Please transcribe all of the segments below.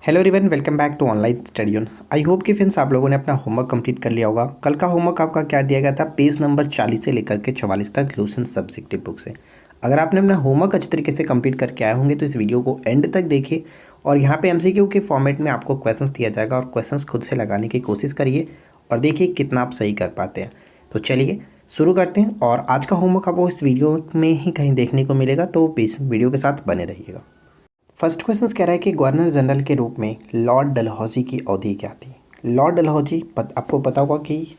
Hello everyone, welcome back to online study on. I hope कि friends आप लोगों ने अपना होमवर्क कंप्लीट कर लिया होगा। कल का होमवर्क आपका क्या दिया गया था? पेज नंबर 40 से लेकर के 44 तक लूसेंट सब्जेक्टिव बुक से। अगर आपने अपना होमवर्क अच्छे तरीके से कंप्लीट करके आए होंगे तो इस वीडियो को एंड तक देखिए। और यहाँ पे एमसीक्यू के फॉर्मेट में आपको क्वेश्चंस दिया जाएगा और क्वेश्चंस खुद से लगाने की कोशिश करिए और देखिए कितना आप सही कर पाते हैं। तो चलिए शुरू करते हैं। और आज का होमवर्क आपको इस वीडियो में ही कहीं देखने को मिलेगा, तो इस वीडियो के साथ बने रहिएगा। फर्स्ट क्वेश्चन कह रहा है कि गवर्नर जनरल के रूप में लॉर्ड डलहौजी की अवधि क्या थी? लॉर्ड डलहौजी आपको पता होगा कि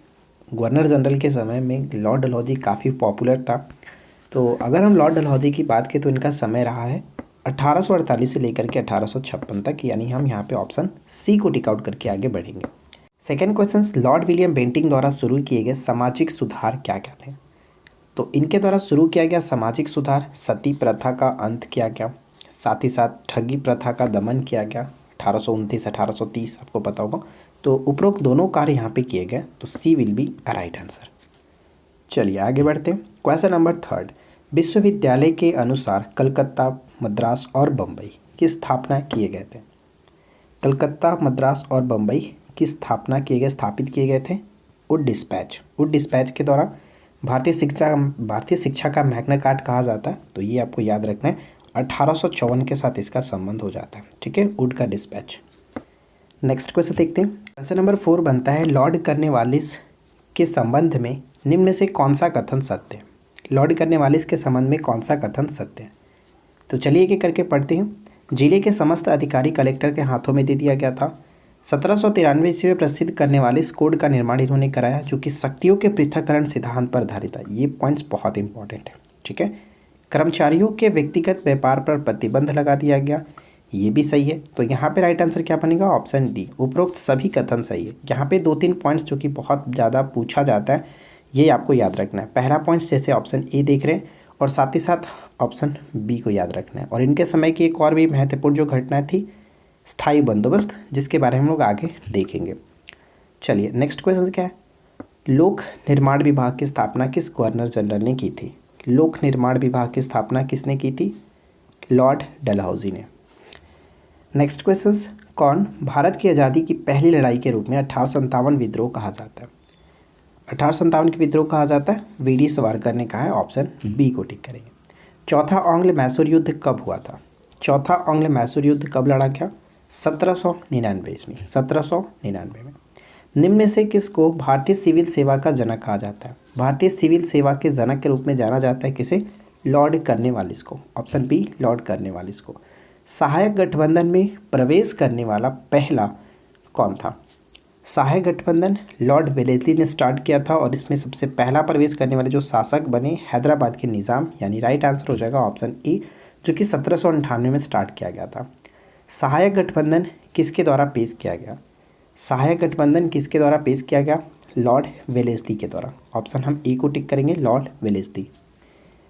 गवर्नर जनरल के समय में लॉर्ड डलहौजी काफ़ी पॉपुलर था। तो अगर हम लॉर्ड डलहौजी की बात करें तो इनका समय रहा है 1848 से लेकर के 1856 तक, यानी हम यहाँ पे ऑप्शन सी को टिक आउट करके आगे बढ़ेंगे। Second question, Lord William Bentinck द्वारा शुरू किए गए सामाजिक सुधार क्या क्या थे? तो इनके द्वारा शुरू किया गया सामाजिक सुधार, सती प्रथा का अंत किया गया, साथ ही साथ ठगी प्रथा का दमन किया गया 1829 1830, आपको पता होगा। तो उपरोक्त दोनों कार्य यहाँ पे किए गए, तो सी विल बी राइट आंसर। चलिए आगे बढ़ते हैं। क्वेश्चन नंबर थर्ड, विश्वविद्यालय के अनुसार कलकत्ता, मद्रास और बम्बई की स्थापना किए गए थे? कलकत्ता, मद्रास और बम्बई की स्थापित किए गए थे वुड डिस्पैच के द्वारा। भारतीय शिक्षा का मैग्ना कार्टा कहा जाता है, तो ये आपको याद रखना है। 1854 के साथ इसका संबंध हो जाता है, ठीक है, वुड का डिस्पैच। नेक्स्ट क्वेश्चन देखते हैं। क्वेश्चन नंबर 4 बनता है, लॉर्ड कॉर्नवालिस के संबंध में निम्न में से कौन सा कथन सत्य है? लॉर्ड कॉर्नवालिस के संबंध में कौन सा कथन सत्य है? तो चलिए एक एक करके पढ़ते हैं। जिले के समस्त अधिकारी कलेक्टर के हाथों में दे दिया गया था। 1793 ईस्वी में प्रसिद्ध कॉर्नवालिस कोड का निर्माण इन्होंने कराया, जो कि शक्तियों के पृथक्करण सिद्धांत पर आधारित है। ये पॉइंट्स बहुत इंपॉर्टेंट है, ठीक है। कर्मचारियों के व्यक्तिगत व्यापार पर प्रतिबंध लगा दिया गया, ये भी सही है। तो यहाँ पे राइट आंसर क्या बनेगा? ऑप्शन डी, उपरोक्त सभी कथन सही है। यहाँ पे 2-3 पॉइंट्स जो कि बहुत ज़्यादा पूछा जाता है, ये आपको याद रखना है। पहला पॉइंट जैसे ऑप्शन ए देख रहे हैं, और साथ ही साथ ऑप्शन बी को याद रखना है। और इनके समय की एक और भी महत्वपूर्ण जो घटना थी, स्थायी बंदोबस्त, जिसके बारे में हम लोग आगे देखेंगे। चलिए नेक्स्ट क्वेश्चन क्या है? लोक निर्माण विभाग की स्थापना किस गवर्नर जनरल ने की थी? लोक निर्माण विभाग की स्थापना किसने की थी? लॉर्ड डलहौजी ने। नेक्स्ट क्वेश्चन, कौन भारत की आज़ादी की पहली लड़ाई के रूप में 1857 विद्रोह कहा जाता है? 1857 के विद्रोह कहा जाता है, वीडी सावरकर ने कहा है, ऑप्शन बी को टिक करेंगे। चौथा आंग्ल मैसूर युद्ध कब हुआ था? चौथा आंग्ल मैसूर युद्ध कब लड़ा गया? 1799 ईस्वी, 1799 में। निम्न में से किसको भारतीय सिविल सेवा का जनक कहा जाता है? भारतीय सिविल सेवा के जनक के रूप में जाना जाता है किसे? लॉर्ड कॉर्नवालिस को, ऑप्शन बी, लॉर्ड कॉर्नवालिस को। सहायक गठबंधन में प्रवेश करने वाला पहला कौन था? सहायक गठबंधन लॉर्ड वेलेस्ली ने स्टार्ट किया था, और इसमें सबसे पहला प्रवेश करने वाले जो शासक बने हैदराबाद के निज़ाम, यानी राइट आंसर हो जाएगा ऑप्शन ए, जो कि 1798 में स्टार्ट किया गया था। सहायक गठबंधन किसके द्वारा पेश किया गया? सहायक गठबंधन किसके द्वारा पेश किया गया? लॉर्ड वेलेस्ली के द्वारा। ऑप्शन हम ए को टिक करेंगे, लॉर्ड वेलेस्ली।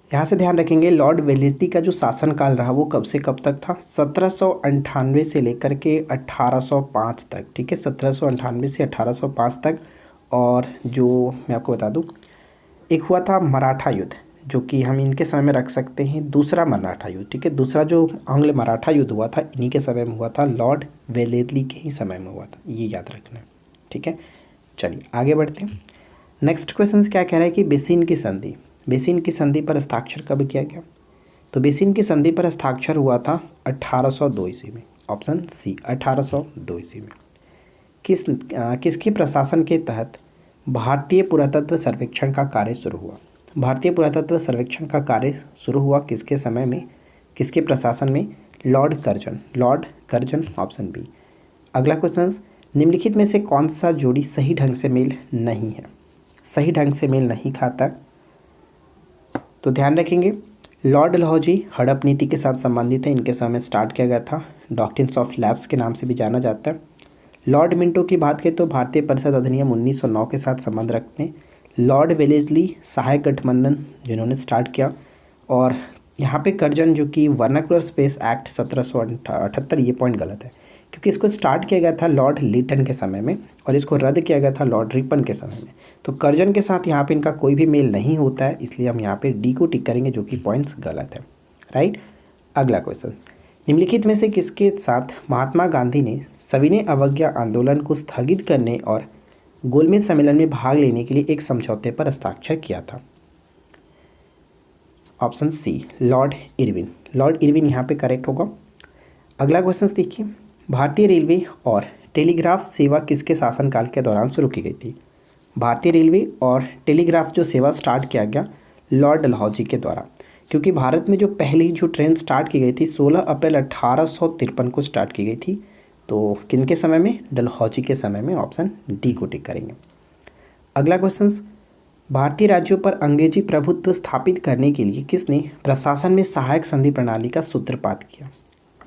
यहाँ से ध्यान रखेंगे, लॉर्ड वेलेस्ली का जो शासनकाल रहा वो कब से कब तक था? 1798 से लेकर के 1805 तक, ठीक है, 1798 से 1805 तक। और जो मैं आपको बता दूँ, एक हुआ था मराठा युद्ध, जो कि हम इनके समय में रख सकते हैं दूसरा मराठा युद्ध, ठीक है। दूसरा जो आंग्ल मराठा युद्ध हुआ था, इन्हीं के समय में हुआ था, लॉर्ड वेलेस्ली के ही समय में हुआ था, ये याद रखना है, ठीक है। चलिए आगे बढ़ते हैं। नेक्स्ट क्वेश्चन क्या कह रहा है कि बेसिन की संधि पर हस्ताक्षर कब किया गया? तो बेसिन की संधि पर हस्ताक्षर हुआ था 1802 ईस्वी में, ऑप्शन सी, 1802 ईस्वी में। किसके प्रशासन के तहत भारतीय पुरातत्व सर्वेक्षण का कार्य शुरू हुआ? भारतीय पुरातत्व सर्वेक्षण का कार्य शुरू हुआ किसके समय में, किसके प्रशासन में? Lord Curzon, option B. अगला क्वेश्चन, निम्नलिखित में से कौन सा जोड़ी सही ढंग से मेल नहीं है? सही ढंग से मेल नहीं खाता, तो ध्यान रखेंगे, लॉर्ड डलहौजी हड़प नीति के साथ संबंधित है, इनके समय स्टार्ट किया गया था, डॉक्ट्रिन्स ऑफ लैप्स के नाम से भी जाना जाता है। लॉर्ड मिंटो की बात करें तो भारतीय परिषद अधिनियम 1909 के साथ संबंध रखते हैं। लॉर्ड वेलेस्ली सहायक गठबंधन जिन्होंने स्टार्ट किया, और यहाँ पे कर्जन जो कि वर्नाकुलर स्पेस एक्ट 1778, ये पॉइंट गलत है, क्योंकि इसको स्टार्ट किया गया था लॉर्ड लीटन के समय में और इसको रद्द किया गया था लॉर्ड रिपन के समय में। तो कर्जन के साथ यहाँ पे इनका कोई भी मेल नहीं होता है, इसलिए हम यहाँ पे डी को टिक करेंगे, जो कि पॉइंट्स गलत है, राइट। अगला क्वेश्चन, निम्नलिखित में से किसके साथ महात्मा गांधी ने सविनय अवज्ञा आंदोलन को स्थगित करने और गोलमेज सम्मेलन में भाग लेने के लिए एक समझौते पर हस्ताक्षर किया था? Option C, Lord Irwin. Lord Irwin यहाँ पे करेक्ट होगा। अगला क्वेश्चन देखिए, भारतीय रेलवे और टेलीग्राफ सेवा किसके शासनकाल के दौरान शुरू की गई थी? भारतीय रेलवे और टेलीग्राफ जो सेवा स्टार्ट किया गया लॉर्ड डलहौजी के द्वारा, क्योंकि भारत में जो पहली जो ट्रेन स्टार्ट की गई थी 16 अप्रैल 1853 को स्टार्ट की गई थी। तो किनके समय में? डलहौजी के समय में। ऑप्शन डी को टिक करेंगे। अगला क्वेश्चन, भारतीय राज्यों पर अंग्रेजी प्रभुत्व स्थापित करने के लिए किसने प्रशासन में सहायक संधि प्रणाली का सूत्रपात किया?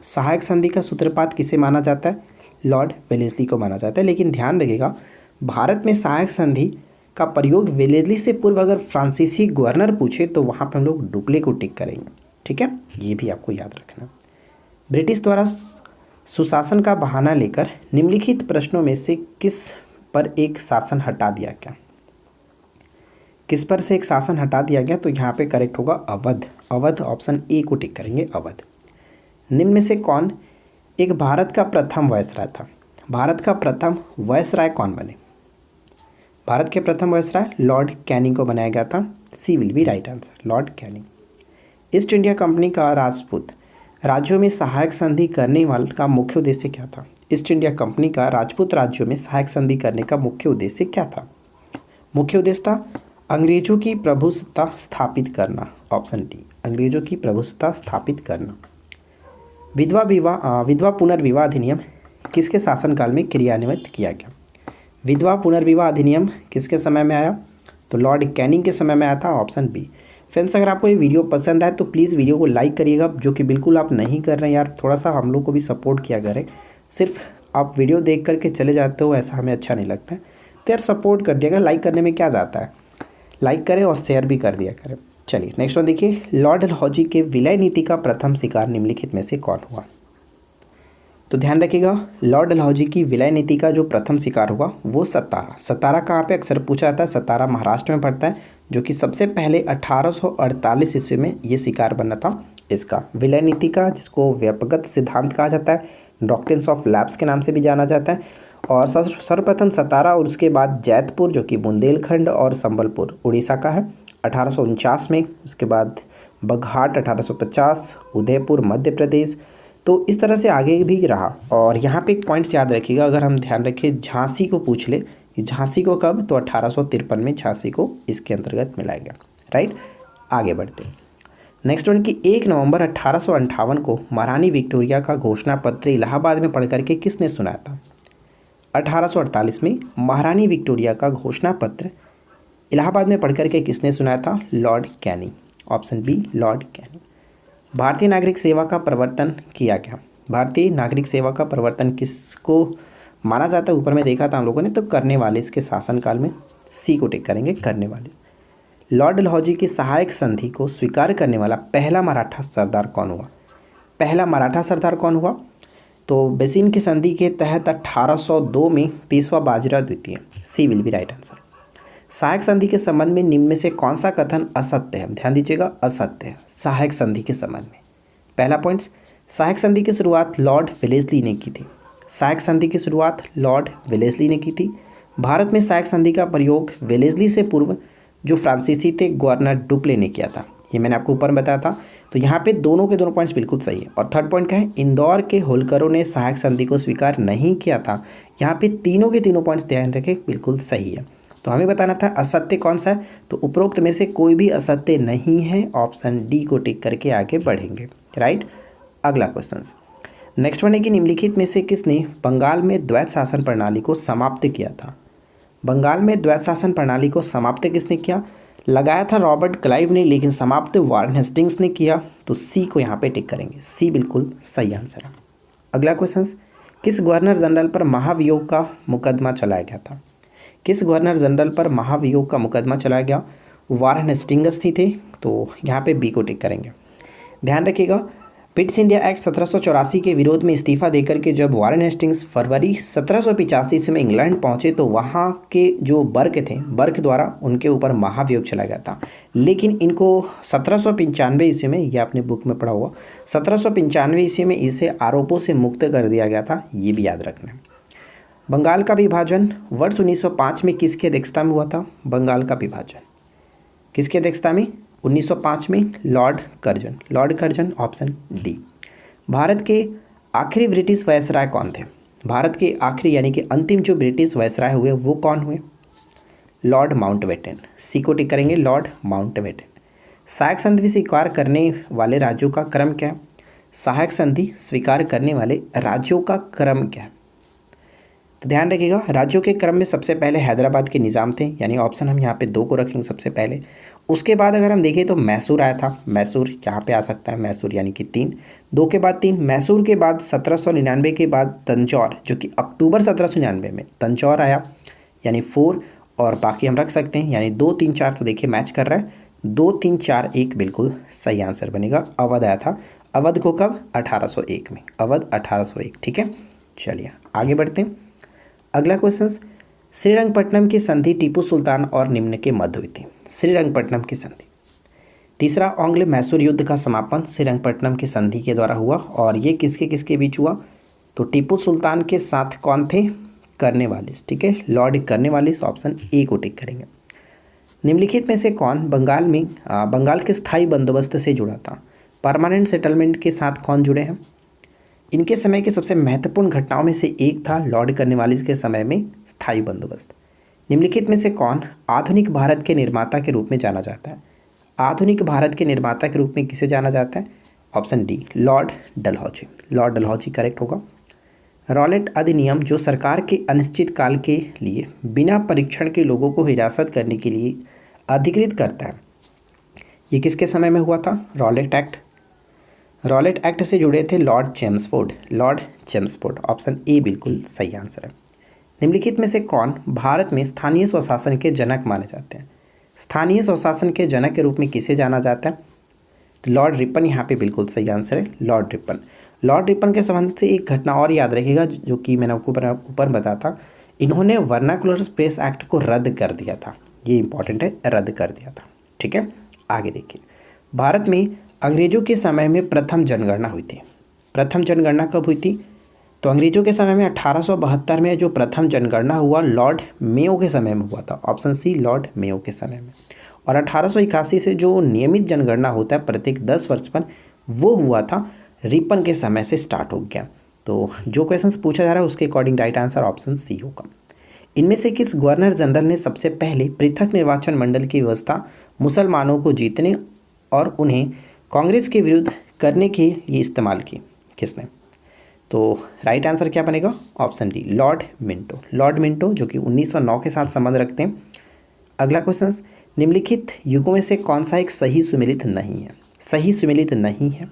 सहायक संधि का सूत्रपात किसे माना जाता है? लॉर्ड वेलेस्ली को माना जाता है। लेकिन ध्यान रखिएगा, भारत में सहायक संधि का प्रयोग वेलेस्ली से पूर्व अगर फ्रांसीसी गवर्नर पूछे तो वहाँ पर हम लोग डुप्ले को टिक करेंगे। ठीक है, ये भी आपको याद रखना। ब्रिटिश द्वारा सुशासन का बहाना लेकर निम्नलिखित प्रश्नों में से किस पर एक शासन हटा दिया गया? किस पर से एक शासन हटा दिया गया? तो यहाँ पे करेक्ट होगा अवध। अवध, ऑप्शन ए को टिक करेंगे, अवध। निम्न में से कौन एक भारत का प्रथम वायसराय था? भारत का प्रथम वायसराय कौन बने? भारत के प्रथम वायसराय लॉर्ड कैनिंग को बनाया गया था। C will be right answer, Lord Canning. East India Company का राजपूत राज्यों में सहायक संधि करने वाले का मुख्य उद्देश्य क्या था? ईस्ट इंडिया कंपनी का राजपूत राज्यों में सहायक संधि करने का मुख्य उद्देश्य क्या था? मुख्य उद्देश्य था अंग्रेजों की प्रभुसत्ता स्थापित करना। ऑप्शन डी, अंग्रेजों की प्रभुसत्ता स्थापित करना। विधवा पुनर्विवाह अधिनियम किसके शासनकाल में क्रियान्वित किया गया? विधवा पुनर्विवाह अधिनियम किसके समय में आया? तो लॉर्ड कैनिंग के समय में आया था। Option B. फ्रेंड्स, अगर आपको ये वीडियो पसंद आए तो प्लीज़ वीडियो को लाइक करिएगा, जो कि बिल्कुल आप नहीं कर रहे हैं यार। थोड़ा सा हम लोग को भी सपोर्ट किया करें। सिर्फ आप वीडियो देख करके चले जाते हो, ऐसा हमें अच्छा नहीं लगता है। तो यार सपोर्ट कर दिया करें, लाइक करने में क्या जाता है, लाइक करें और शेयर भी कर दिया करें। चलिए नेक्स्ट वन देखिए, लॉर्ड डलहौजी के विलय नीति का प्रथम शिकार निम्नलिखित में से कौन हुआ? तो ध्यान रखिएगा, लॉर्ड डलहौजी की विलय नीति का जो प्रथम शिकार हुआ वो सतारा। सतारा कहाँ पे अक्सर पूछा जाता है? सतारा महाराष्ट्र में पड़ता है, जो कि सबसे पहले 1848 ईस्वी में ये शिकार बना था इसका विलय नीति का, जिसको व्यापकगत सिद्धांत कहा जाता है, डॉक्ट्रिन्स ऑफ लैप्स के नाम से भी जाना जाता है। और सर्वप्रथम सतारा और उसके बाद जैतपुर, जो कि बुंदेलखंड और संबलपुर उड़ीसा का है, 1849 में। उसके बाद बघाट 1850, उदयपुर मध्य प्रदेश। तो इस तरह से आगे भी रहा। और यहाँ पे एक पॉइंट्स याद रखिएगा, अगर हम ध्यान रखें झांसी को पूछ ले कि झांसी को कब, तो 1853 में झांसी को इसके अंतर्गत मिलाया गया। राइट, आगे बढ़ते हैं। नेक्स्ट वन की 1 नवंबर 1858 को महारानी विक्टोरिया का घोषणा पत्र इलाहाबाद में पढ़ करके किसने सुनाया था? 1848 में महारानी विक्टोरिया का घोषणा पत्र इलाहाबाद में पढ़ करके किसने सुनाया था? Lord Canning. Option B, Lord Canning. भारतीय नागरिक सेवा का प्रवर्तन किया गया। भारतीय नागरिक सेवा का प्रवर्तन किसको माना जाता है? ऊपर में देखा था हम लोगों ने, तो करने वाले इसके शासनकाल में। सी को टिक करेंगे, करने वाले। लॉर्ड डलहौजी की सहायक संधि को स्वीकार करने वाला पहला मराठा सरदार कौन हुआ? पहला मराठा सरदार कौन हुआ? तो बेसिन की संधि के तहत 1802 में पेशवा बाजीराव द्वितीय। सी विल बी राइट आंसर। सहायक संधि के संबंध में निम्न में से कौन सा कथन असत्य है? ध्यान दीजिएगा, असत्य है सहायक संधि के संबंध में। पहला पॉइंट्स, सहायक संधि की शुरुआत लॉर्ड वेलेस्ली ने की थी। सहायक संधि की शुरुआत लॉर्ड वेलेस्ली ने की थी। भारत में सहायक संधि का प्रयोग वेलेस्ली से पूर्व जो फ्रांसीसी थे गवर्नर डुप्ले ने किया था। ये मैंने आपको ऊपर बताया था। तो यहाँ पे दोनों के दोनों पॉइंट्स बिल्कुल सही है। और थर्ड पॉइंट क्या है? इंदौर के होलकरों ने सहायक संधि को स्वीकार नहीं किया था। यहाँ पे तीनों के तीनों पॉइंट्स ध्यान रखें, बिल्कुल सही है। तो हमें बताना था असत्य कौन सा है, तो उपरोक्त में से कोई भी असत्य नहीं है। ऑप्शन डी को टिक करके आगे बढ़ेंगे। राइट, अगला क्वेश्चन नेक्स्ट वन है कि निम्नलिखित में से किसने बंगाल में द्वैत शासन प्रणाली को समाप्त किया था? बंगाल में द्वैत शासन प्रणाली को समाप्त किसने किया? लगाया था रॉबर्ट क्लाइव ने, लेकिन समाप्त वारेन हेस्टिंग्स ने किया। तो सी को यहाँ पे टिक करेंगे, सी बिल्कुल सही आंसर है। अगला क्वेश्चन, किस गवर्नर जनरल पर महाभियोग का मुकदमा चलाया गया था? किस गवर्नर जनरल पर महाभियोग का मुकदमा चलाया गया? वारेन हेस्टिंग्स ही थे। तो यहाँ पे बी को टिक करेंगे। ध्यान रखिएगा, पिट्स इंडिया एक्ट 1784 के विरोध में इस्तीफा देकर के जब वारेन हेस्टिंग्स फरवरी 1785 ईस्वी में इंग्लैंड पहुंचे तो वहां के जो बर्क थे, बर्क द्वारा उनके ऊपर महाभियोग चला गया था। लेकिन इनको 1795 ईस्वी में, ये आपने बुक में पढ़ा हुआ, 1795 ईस्वी में इसे आरोपों से मुक्त कर दिया गया था, ये भी याद रखना है। बंगाल का विभाजन वर्ष 1905 में किसकी अध्यक्षता में हुआ था? बंगाल का विभाजन किसकी अध्यक्षता में? 1905 में Lord Curzon. Lord Curzon, option D. Bharat के आखिरी ब्रिटिश वायसराय कौन थे? भारत के आखिरी यानी कि अंतिम जो ब्रिटिश वायसराय हुए वो कौन हुए? Lord Mountbatten. सी को टिक करेंगे, लॉर्ड माउंटबेटन। सहायक संधि स्वीकार करने वाले राज्यों का क्रम क्या है? सहायक संधि स्वीकार करने वाले राज्यों का क्रम क्या है? तो ध्यान रखिएगा, राज्यों के क्रम में सबसे पहले हैदराबाद के निज़ाम थे, यानी ऑप्शन हम यहाँ पे 2 को रखेंगे सबसे पहले। उसके बाद अगर हम देखें तो मैसूर आया था, मैसूर यहाँ पे आ सकता है, मैसूर यानी कि 3, 2 के बाद 3। मैसूर के बाद 1799 के बाद तंजौर, जो कि अक्टूबर 1799 में तंजौर आया, यानी 4, और बाकी हम रख सकते हैं, यानी 2, 3, 4 तो देखिए मैच कर रहा है, 2, 3, 4, 1 बिल्कुल सही आंसर बनेगा। अवध आया था, अवध को कब? 1801 में, अवध 1801। ठीक है, चलिए आगे बढ़ते हैं। अगला क्वेश्चन, श्रीरंगपट्टनम की संधि टीपू सुल्तान और निम्न के मध्य हुई थी। श्रीरंगपट्टनम की संधि। तीसरा, आंग्ल मैसूर युद्ध का समापन श्रीरंगपट्टनम की संधि के द्वारा हुआ, और ये किसके किसके बीच हुआ? तो टीपू सुल्तान के साथ कौन थे? कर्नेवालिस। ठीक है, लॉर्ड कर्नेवालिस, ऑप्शन ए को टिक करेंगे। निम्नलिखित में से कौन बंगाल के स्थायी बंदोबस्त से जुड़ा था? परमानेंट सेटलमेंट के साथ कौन जुड़े हैं? इनके समय के सबसे महत्वपूर्ण घटनाओं में से एक था लॉर्ड कर्नेवालिस के समय में स्थायी बंदोबस्त। निम्नलिखित में से कौन आधुनिक भारत के निर्माता के रूप में जाना जाता है? आधुनिक भारत के निर्माता के रूप में किसे जाना जाता है? Option D, Lord Dalhousie. Lord Dalhousie correct होगा। रॉलेट अधिनियम जो सरकार के अनिश्चित काल के लिए बिना परीक्षण के लोगों को हिरासत करने के लिए अधिकृत करता है, ये किसके समय में हुआ था? Rowlatt act. रॉलेट एक्ट से जुड़े थे Lord Chelmsford. Lord Chelmsford, option A बिल्कुल सही आंसर है। निम्नलिखित में से कौन भारत में स्थानीय स्वशासन के जनक माने जाते हैं? स्थानीय स्वशासन के जनक के रूप में किसे जाना जाता है? तो लॉर्ड रिपन यहाँ पे बिल्कुल सही आंसर है, लॉर्ड रिपन। लॉर्ड रिपन के संबंध से एक घटना और याद रखिएगा, जो कि मैंने आपको ऊपर बताया था, इन्होंने वर्नाकुलर प्रेस एक्ट को रद्द कर दिया था, ये इंपॉर्टेंट है, रद्द कर दिया था। ठीक है, आगे देखिए। भारत में अंग्रेजों के समय में प्रथम जनगणना हुई थी। प्रथम जनगणना कब हुई थी? तो अंग्रेजों के समय में 1872 में जो प्रथम जनगणना हुआ लॉर्ड मेयो के समय में हुआ था, ऑप्शन सी, लॉर्ड मेयो के समय में। और 1881 से जो नियमित जनगणना होता है प्रत्येक 10 वर्ष पर, वो हुआ था रिपन के समय से स्टार्ट हो गया। तो जो क्वेश्चन पूछा जा रहा है उसके according right answer option C होगा। इनमें से किस गवर्नर जनरल ने सबसे पहले पृथक निर्वाचन मंडल की व्यवस्था मुसलमानों को जीतने और उन्हें कांग्रेस के विरुद्ध करने के लिए इस्तेमाल की? किसने? तो राइट आंसर क्या बनेगा? Option D, Lord Minto. Lord Minto, जो कि 1909 के साथ संबंध रखते हैं। अगला क्वेश्चन, निम्नलिखित युगों में से कौन सा एक सही सुमेलित नहीं है? सही सुमेलित नहीं है,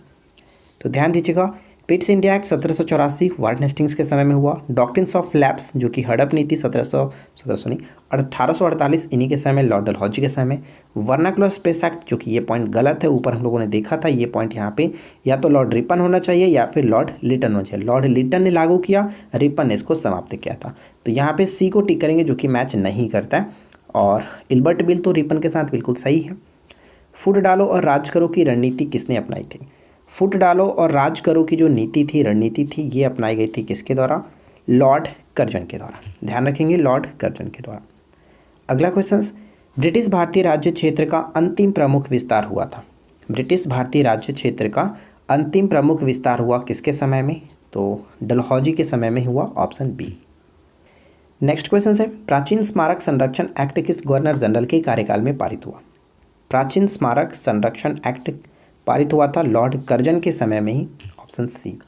तो ध्यान दीजिएगा। Pitt's India act 1784 Warren Hastings के समय में हुआ। डॉक्ट्रिन्स ऑफ लैप्स, जो कि हड़प नीति 1848 इन्हीं के समय, लॉर्ड डलहौजी के समय। वर्नाकुलर प्रेस एक्ट, जो कि ये पॉइंट गलत है, ऊपर हम लोगों ने देखा था, ये पॉइंट यहाँ पे या तो लॉर्ड रिपन होना चाहिए या फिर लॉर्ड लिटन होना चाहिए। लॉर्ड लिटन ने लागू किया, रिपन ने इसको समाप्त किया था। तो यहाँ पे सी को टिक करेंगे, जो कि मैच नहीं करता है। और इल्बर्ट बिल तो रिपन के साथ बिल्कुल सही है। फुट डालो और राज करो की रणनीति किसने अपनाई थी? फुट डालो और राज करो की जो नीति थी, रणनीति थी, ये अपनाई गई थी किसके द्वारा? लॉर्ड कर्जन के द्वारा। ध्यान रखेंगे, लॉर्ड कर्जन के द्वारा। अगला क्वेश्चन, ब्रिटिश भारतीय राज्य क्षेत्र का अंतिम प्रमुख विस्तार हुआ था। ब्रिटिश भारतीय राज्य क्षेत्र का अंतिम प्रमुख विस्तार हुआ किसके समय में? तो डलहौजी के समय में हुआ, ऑप्शन बी। नेक्स्ट क्वेश्चन है, प्राचीन स्मारक संरक्षण एक्ट किस गवर्नर जनरल के कार्यकाल में पारित हुआ? प्राचीन स्मारक संरक्षण एक्ट पारित हुआ था लॉर्ड कर्जन के समय में ही, ऑप्शन सी।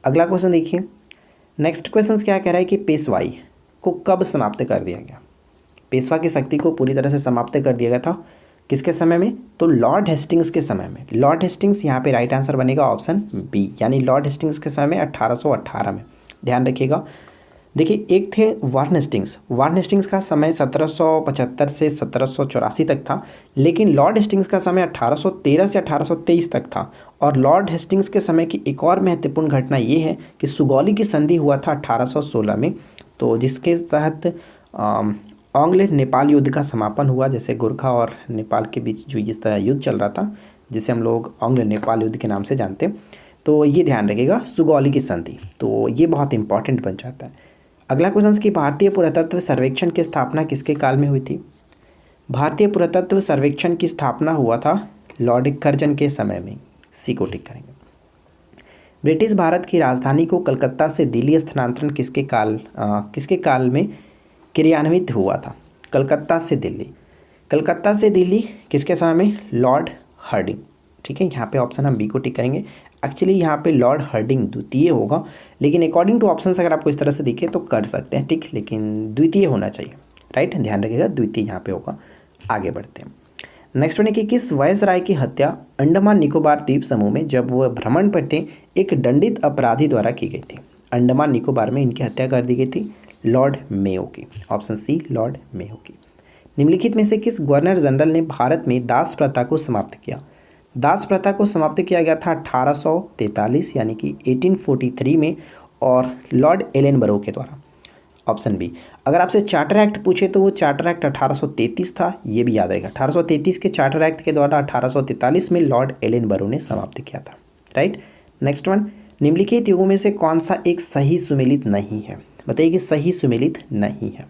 अगला क्वेश्चन देखिए। नेक्स्ट क्वेश्चन क्या कह रहा है कि पेशवाई को कब समाप्त कर दिया गया? पेशवा की शक्ति को पूरी तरह से समाप्त कर दिया गया था किसके समय में? तो लॉर्ड हेस्टिंग्स के समय में। लॉर्ड हेस्टिंग्स, यहाँ पे राइट आंसर बनेगा ऑप्शन बी, यानी लॉर्ड हेस्टिंग्स के समय में 1818 में। ध्यान रखिएगा, देखिए एक थे वार्न हेस्टिंग्स। वार्न हेस्टिंग्स का समय 1775 से 1784 तक था, लेकिन लॉर्ड हेस्टिंग्स का समय 1813 से 1823 तक था। और लॉर्ड हेस्टिंग्स के समय की एक और महत्वपूर्ण घटना ये है कि सुगौली की संधि हुआ था 1816 में, तो जिसके तहत आंग्ल नेपाल युद्ध का समापन हुआ। जैसे गोरखा और नेपाल के बीच जो इस तरह युद्ध चल रहा था, जिसे हम लोग आंग्ल नेपाल युद्ध के नाम से जानते हैं, तो ये ध्यान रखिएगा सुगौली की संधि, तो ये बहुत इंपॉर्टेंट बन जाता है। अगला क्वेश्चन कि भारतीय पुरातत्व सर्वेक्षण की स्थापना किसके काल में हुई थी? भारतीय पुरातत्व सर्वेक्षण की स्थापना हुआ था लॉर्ड कर्जन के समय में। सी को टिक करेंगे। ब्रिटिश भारत की राजधानी को कलकत्ता से दिल्ली स्थानांतरण किसके काल में क्रियान्वित हुआ था? कलकत्ता से दिल्ली। कलकत्ता से दिल्ली किसके समय में? Lord Hardinge. ठीक है, यहाँ पे ऑप्शन हम बी को टिक करेंगे। एक्चुअली यहाँ पे लॉर्ड हार्डिंग द्वितीय होगा, लेकिन अकॉर्डिंग टू ऑप्शन अगर आपको इस तरह से दिखे तो कर सकते हैं, ठीक, लेकिन द्वितीय होना चाहिए। राइट, ध्यान रखिएगा द्वितीय यहाँ पे होगा। आगे बढ़ते हैं। नेक्स्ट वन है कि किस वायसराय की हत्या अंडमान निकोबार द्वीप समूह में जब वह भ्रमण पर थे एक दंडित अपराधी द्वारा की गई थी? अंडमान निकोबार में इनकी हत्या कर दी गई थी लॉर्ड मेयो की। ऑप्शन सी लॉर्ड मेयो की। निम्नलिखित में से किस गवर्नर जनरल ने भारत में दास प्रथा को समाप्त किया? दास प्रथा को समाप्त किया गया था 1843 यानी कि 1843 में, और लॉर्ड एलेनबरो के द्वारा। Option B. अगर आपसे चार्टर एक्ट पूछे तो वो चार्टर एक्ट 1833 था, ये भी याद रहेगा। 1833 के चार्टर एक्ट के द्वारा 1843 में लॉर्ड एलेनबरो ने समाप्त किया था। राइट, नेक्स्ट वन, निम्नलिखित युगों में से कौन सा एक सही सुमेलित नहीं है? बताइए कि सही सुमेलित नहीं है,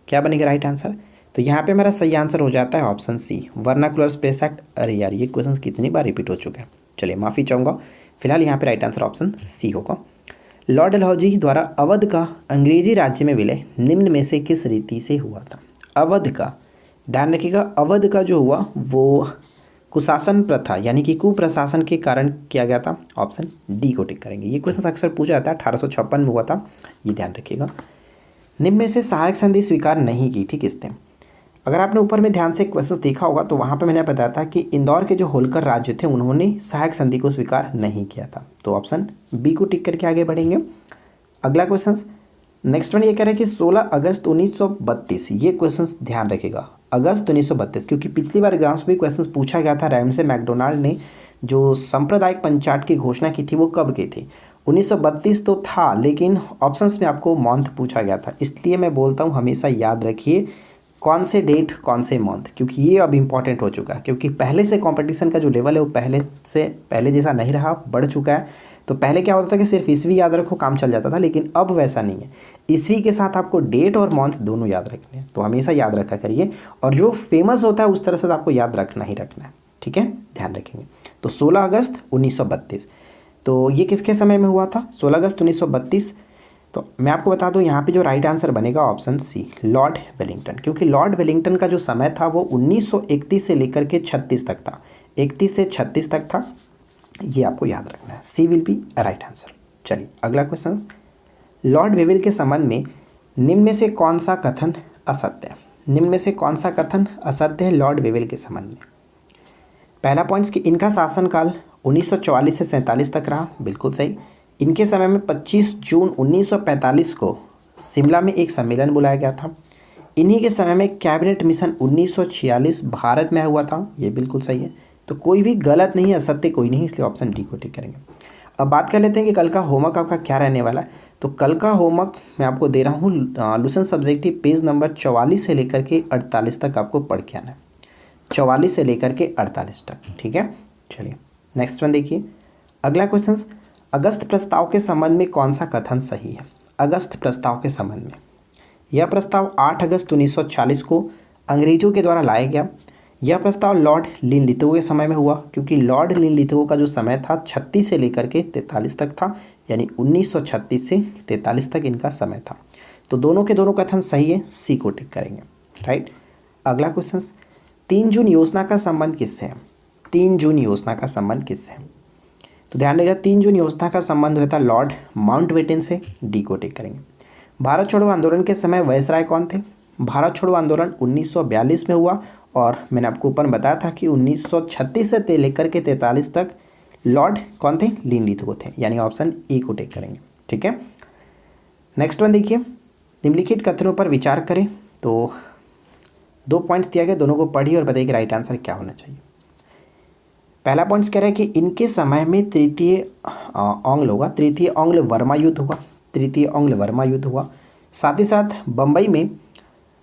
क्या बनेगा राइट आंसर? तो यहाँ पे मेरा सही आंसर हो जाता है option C, vernacular space act. अरे यार, ये क्वेश्चन कितनी बार रिपीट हो चुके हैं, चलिए माफ़ी चाहूँगा। फिलहाल यहाँ पे राइट आंसर ऑप्शन सी होगा। लॉर्ड डलहौजी द्वारा अवध का अंग्रेजी राज्य में विलय निम्न में से किस रीति से हुआ था? अवध का, ध्यान रखिएगा, अवध का जो हुआ वो कुशासन प्रथा यानी कि कुप्रशासन के कारण किया गया था। ऑप्शन डी को टिक करेंगे। ये क्वेश्चन अक्सर पूछा जाता है, 1856 में हुआ था, ये ध्यान रखिएगा। निम्न में से सहायक संधि स्वीकार नहीं की थी किसने? अगर आपने ऊपर में ध्यान से क्वेश्चन देखा होगा तो वहाँ पे मैंने बताया था कि इंदौर के जो होलकर राज्य थे उन्होंने सहायक संधि को स्वीकार नहीं किया था, तो ऑप्शन बी को टिक करके आगे बढ़ेंगे। अगला क्वेश्चन नेक्स्ट वन ये कह रहा है कि 16 अगस्त 1932, ये क्वेश्चन ध्यान रखिएगा, अगस्त 1932, क्योंकि पिछली बार एग्जाम्स में क्वेश्चन पूछा गया था रैमसे मैकडोनाल्ड ने जो सांप्रदायिक पंचायत की घोषणा की थी वो कब की थी? 1932 तो था, लेकिन ऑप्शंस में आपको मंथ पूछा गया था, इसलिए मैं बोलता हूँ हमेशा याद रखिए कौन से डेट कौन से मंथ, क्योंकि ये अब इम्पॉर्टेंट हो चुका है, क्योंकि पहले से कंपटीशन का जो लेवल है वो पहले जैसा नहीं रहा, बढ़ चुका है। तो पहले क्या होता था कि सिर्फ ईस्वी याद रखो काम चल जाता था, लेकिन अब वैसा नहीं है। ईस्वी के साथ आपको डेट और मंथ दोनों याद रखने हैं, तो हमेशा याद रखा करिए, और जो फेमस होता है उस तरह से आपको याद रखना ही रखना है, ठीक है, ध्यान रखेंगे। तो 16 अगस्त 1932, तो ये किसके समय में हुआ था? 16 अगस्त 1932। तो मैं आपको बता दूं यहाँ पे जो राइट आंसर बनेगा ऑप्शन सी, लॉर्ड वेलिंगटन, क्योंकि लॉर्ड वेलिंगटन का जो समय था वो 1931 से लेकर के 36 तक था, 31 से 36 तक था, ये आपको याद रखना है। सी विल बी राइट आंसर। चलिए अगला क्वेश्चन, लॉर्ड वेविल के संबंध में निम्न में से कौन सा कथन असत्य है? निम्न में से कौन सा कथन असत्य है लॉर्ड वेविल के संबंध में? पहला पॉइंट कि इनका शासनकाल 1944 से 47 तक रहा, बिल्कुल सही। इनके समय में 25 जून 1945 को शिमला में एक सम्मेलन बुलाया गया था। इन्हीं के समय में कैबिनेट मिशन 1946 भारत में हुआ था, ये बिल्कुल सही है। तो कोई भी गलत नहीं है, असत्य कोई नहीं, इसलिए ऑप्शन डी को टिक करेंगे। अब बात कर लेते हैं कि कल का होमवर्क आपका क्या रहने वाला है। तो कल का होमवर्क मैं आपको दे रहा हूँ लुसेंट सब्जेक्टिव पेज नंबर 44 से लेकर के 48 तक आपको पढ़ के आना है, 44 से लेकर के 48 तक, ठीक है। चलिए नेक्स्ट वन देखिए, अगला क्वेश्चन, अगस्त प्रस्ताव के संबंध में कौन सा कथन सही है? अगस्त प्रस्ताव के संबंध में, यह प्रस्ताव 8 अगस्त 1940 को अंग्रेजों के द्वारा लाया गया। यह प्रस्ताव लॉर्ड लिनलिथगो के समय में हुआ, क्योंकि लॉर्ड लिनलिथगो का जो समय था 36 से लेकर के 43 तक था, यानी 1936 से 43 तक इनका समय था। तो दोनों के दोनों कथन सही है, सी को टिक करेंगे, राइट। अगला क्वेश्चन, 3 जून योजना का संबंध किससे है? 3 जून योजना का संबंध किससे है? तो ध्यान रखिएगा 3 जून योजना का संबंध होता है लॉर्ड माउंटबेटन से, डी को टिक करेंगे। भारत छोड़ो आंदोलन के समय वायसराय कौन थे? भारत छोड़ो आंदोलन 1942 में हुआ, और मैंने आपको ऊपर बताया था कि 1936 से लेकर के 43 तक लॉर्ड कौन थे? लिनलिथगो थे, यानी ऑप्शन ए को टिक करेंगे, ठीक है। नेक्स्ट वन देखिए, निम्नलिखित कथनों पर विचार करें। तो 2 पॉइंट्स दिया गया, दोनों को पढ़िए और बताइए कि राइट आंसर क्या होना चाहिए। पहला पॉइंट्स कह रहा है कि इनके समय में तृतीय आंग्ल होगा, तृतीय आंग्ल वर्मा युद्ध हुआ, तृतीय आंग्ल वर्मा युद्ध हुआ। साथ ही साथ बम्बई में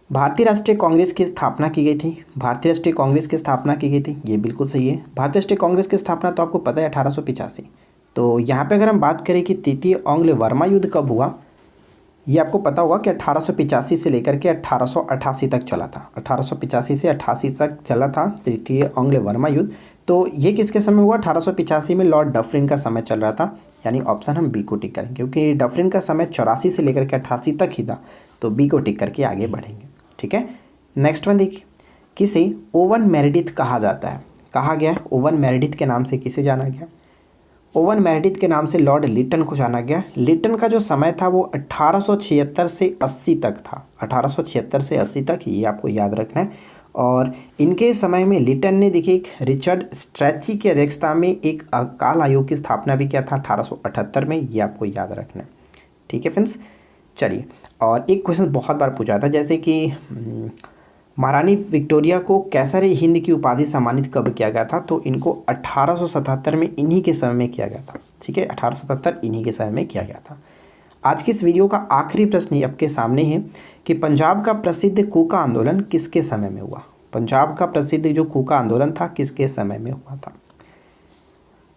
भारतीय राष्ट्रीय कांग्रेस की स्थापना की गई थी, भारतीय राष्ट्रीय कांग्रेस की स्थापना की गई थी, ये बिल्कुल सही है। भारतीय राष्ट्रीय कांग्रेस की स्थापना तो आपको पता है 1885। तो यहाँ पे अगर हम बात करें कि तृतीय आंग्ल वर्मा युद्ध कब हुआ, ये आपको पता होगा कि 1885 से लेकर के 1888 तक चला था, 1885 से 88 तक चला था तृतीय आंग्ल वर्मा युद्ध। तो ये किसके समय हुआ, 1885 में लॉर्ड डफरिन का समय चल रहा था, यानी ऑप्शन हम बी को टिक करेंगे, क्योंकि डफरिन का समय 84 से लेकर के 88 तक ही था, तो बी को टिक करके आगे बढ़ेंगे। ठीक है, नेक्स्ट वन देखिए, किसे ओवन मेरेडिथ कहा जाता है, कहा गया है ओवन मेरेडिथ के नाम से किसे जाना गया, ओवन मेरेडिथ के नाम से लॉर्ड लिटन को जाना गया। लिटन का जो समय था वो 1876 से 80 तक था, 1876 से 80 तक, ये आपको याद रखना है। और इनके समय में लिटन ने देखिए एक रिचर्ड स्ट्रैची की अध्यक्षता में एक काल आयोग की स्थापना भी किया था 1878 में, ये आपको याद रखना है। ठीक है फ्रेंड्स, चलिए, और एक क्वेश्चन बहुत बार पूछा था, जैसे कि महारानी विक्टोरिया को कैसर हिंद की उपाधि सम्मानित कब किया गया था, तो इनको 1877 में इन्हीं के समय में किया गया था। ठीक है, 1877 इन्हीं के समय में किया गया था। आज की इस वीडियो का आखिरी प्रश्न आपके सामने है कि पंजाब का प्रसिद्ध कूका आंदोलन किसके समय में हुआ, पंजाब का प्रसिद्ध जो कूका आंदोलन था किसके समय में हुआ था।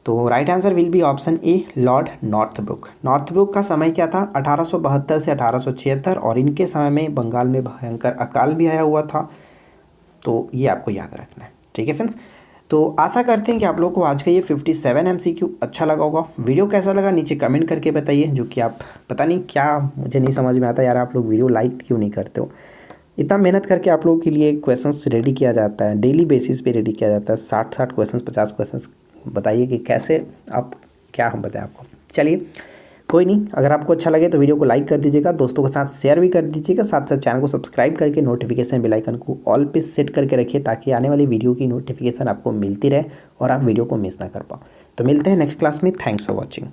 तो right answer will be option A, Lord Northbrook. Northbrook का समय क्या था, 1872 से 1876, और इनके समय में बंगाल में भयंकर अकाल भी आया हुआ था, तो ये आपको याद रखना है। ठीक है फ्रेंड्स, तो आशा करते हैं कि आप लोगों को आज का ये 57 MCQ अच्छा लगा होगा। वीडियो कैसा लगा नीचे कमेंट करके बताइए, जो कि आप पता नहीं क्या मुझे नहीं समझ में आता यार, आप लोग वीडियो लाइक क्यों नहीं करते हो। इतना मेहनत करके आप लोगों के लिए क्वेश्चंस रेडी किया जाता है, डेली बेसिस पे रेडी किया जाता है, 60 क्वेश्चंस 50 क्वेश्चंस। बताइए कि कैसे आप, क्या हम बताएं आपको। चलिए कोई नहीं, अगर आपको अच्छा लगे तो वीडियो को लाइक कर दीजिएगा, दोस्तों के साथ शेयर भी कर दीजिएगा, साथ साथ चैनल को सब्सक्राइब करके नोटिफिकेशन बेल आइकन को ऑल पे सेट करके रखिए, ताकि आने वाली वीडियो की नोटिफिकेशन आपको मिलती रहे और आप वीडियो को मिस ना कर पाओ। तो मिलते हैं नेक्स्ट क्लास में, थैंक्स फॉर वॉचिंग।